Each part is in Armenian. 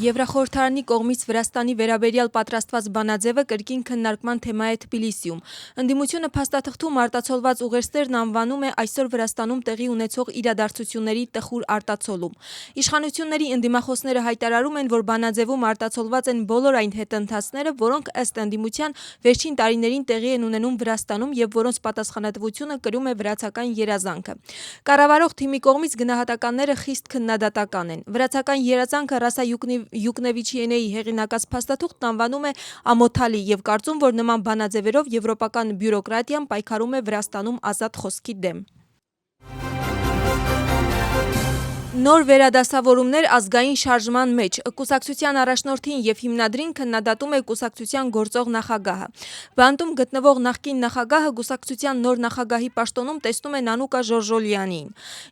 Եվրախորհրդարանի կողմից Վրաստանի վերաբերյալ պատրաստված բանաձևը կրկին քննարկման թեմա է Թբիլիսիում։ Ընդդիմությունը փաստաթղթում արտացոլված ուղերձներն անվանում է այսօր Վրաստանում տեղի ունեցող իրադարձությունների տխուր արտացոլում։ Իշխանությունների ընդդիմախոսները հայտարարում են, որ բանաձևում արտացոլված են բոլոր այն հետընթացները, որոնք ըստ ընդդիմության վերջին տարիներին տեղի են ունենում Վրաստանում եւ որոնց պատասխանատվությունը կրում է վրացական երազանքը։ Կառավարող թիմի կողմից գնահատականները խիստ քննադատական են։ Վրացական երազանքը Ռասա Յուկնևիչյենեի հեղինակած փաստաթուղթն անվանում է ամոթալի եւ կարծում, որ նման բանաձևերով եվրոպական բյուրոկրատիան պայքարում է Վրաստանում ազատ խոսքի դեմ։ Նոր վերադասավորումներ ազգային շարժման մեջ։ Կուսակցության առաջնորդին եւ հիմնադրին քննադատում է կուսակցության գործող նախագահը։ Բանտում գտնվող նախկին նախագահը կուսակցության նոր նախագահի պաշտոնում տեսնում է Նանուկա Ժորժոլյանին։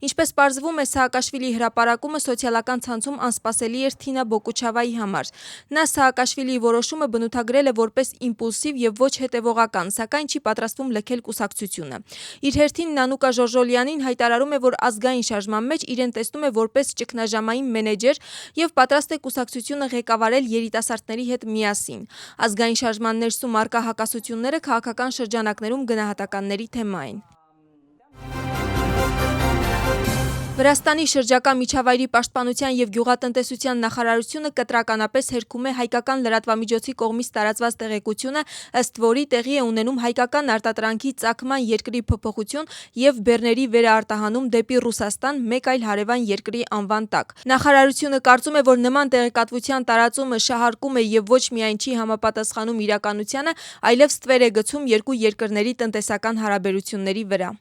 Ինչպես պարզվում է, Սաակաշվիլիի հրապարակումը սոցիալական ցանցում անսպասելի էր Թինա Բոկուչավայի համար։ Նա Սաակաշվիլիի որոշումը բնութագրել է որպես իմպուլսիվ եւ ոչ հետեւողական, սակայն չի պատրաստվում լքել կուսակցությունը։ Իր հերթին Նանուկա Ժորժոլյանին հայտարարում է, որ ազգային շարժման մեջ իրեն տեսնում է որպես ճգնաժամային մենեջեր եւ պատրաստ է կուսակցությունը ղեկավարել երիտասարդների հետ միասին։ Ազգային շարժման ներսում առկա հակասությունները քաղաքական շրջանակներում գնահատականների թեմա են։ Վրաստանի շրջակա միջավայրի պաշտպանության եւ գյուղատնտեսության նախարարությունը կտրականապես հերքում է հայկական լրատվամիջոցի կողմից տարածված տեղեկությունը, ըստ որի տեղի է ունենում հայկական արտադրանքի ծագման երկրի փոփոխություն եւ բեռների վերաարտահանում դեպի Ռուսաստան մեկ այլ հարևան երկրի անվան տակ։ Նախարարությունը կարծում է, որ նման տեղեկատվության տարածումը շահարկում է եւ ոչ միայն չի համապատասխանում իրականությանը, այլև ստվեր է գցում երկու երկրների տնտեսական հարաբերությունների վրա։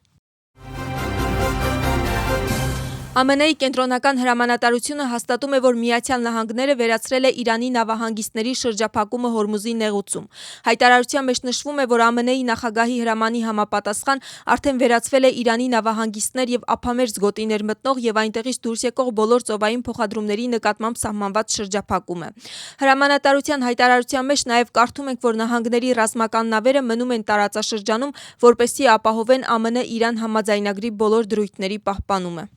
ԱՄՆ-ի կենտրոնական հրամանատարությունը հաստատում է, որ Միացյալ Նահանգները վերացրել է Իրանի նավահանգիստների շրջափակումը Հորմուզի նեղուցում։ Հայտարարության մեջ նշվում է, որ ԱՄՆ-ի նախագահի հրամանի համապատասխան արդեն վերացվել է Իրանի նավահանգիստներ եւ ափամերձ գոտիներ մտնող եւ այնտեղից դուրս եկող բոլոր ծովային փոխադրումների նկատմամբ սահմանված շրջափակումը։ Հրամանատարության հայտարարության մեջ նաեւ կարդում ենք, որ նահանգների ռազմական նավերը մնում են տարածաշրջանում, որպեսզի ապահովեն ԱՄՆ-Իրան համաձայնագրի բոլոր դրույթների պահպանումը։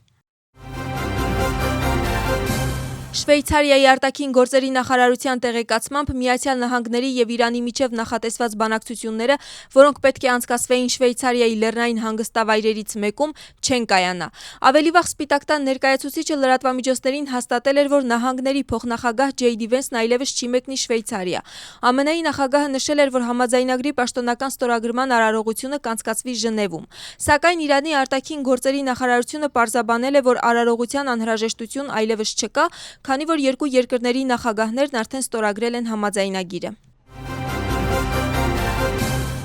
Շվեյցարիայի արտաքին գործերի նախարարության տեղեկացմամբ Միացյալ Նահանգների եւ Իրանի միջև նախատեսված բանակցությունները, որոնք պետք է անցկացվեին Շվեյցարիայի լեռնային հանգստավայրերից մեկում, չեն կայանա։ Ավելի վաղ Սպիտակ տան ներկայացուցիչը լրատվամիջոցներին հաստատել էր, որ նահանգների փոխնախագահ Ջեյդի Վենսն այլևս չի մեկնի Շվեյցարիա։ ԱՄՆ-ի նախագահը նշել էր, որ համաձայնագրի պաշտոնական ստորագրման արարողությունը կանցկացվի Ժնևում։ Սակայն Իրանի արտաքին գործերի նախարարությունը պարզաբանել է, որ արարողության անհրաժեշտություն այլևս չկա, քանի որ երկու երկրների նախագահներն արդեն ստորագրել են համաձայնագիրը։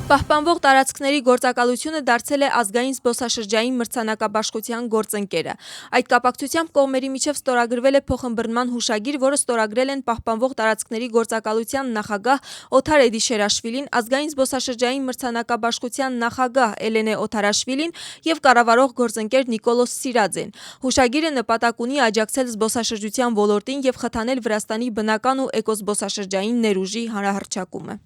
Պահպանվող տարածքների գործակալությունը դարձել է ազգային զբոսաշրջային մրցանակաբաշխության գործընկերը։ Այդ կապակցությամբ կողմերի միջև ստորագրվել է փոխըմբռնման հուշագիր, որը ստորագրել են պահպանվող տարածքների գործակալության նախագահ Օթար Էդիշերաշվիլին, ազգային զբոսաշրջային մրցանակաբաշխության նախագահ Էլենե Օթարաշվիլին եւ կառավարող գործընկեր Նիկոլոս Սիրաձեն։ Հուշագիրը նպատակ ունի աջակցել զբոսաշրջության ոլորտին եւ խթանել Վրաստանի բնական ու էկոզբոսաշրջային ներուժի հանրահռչակումը։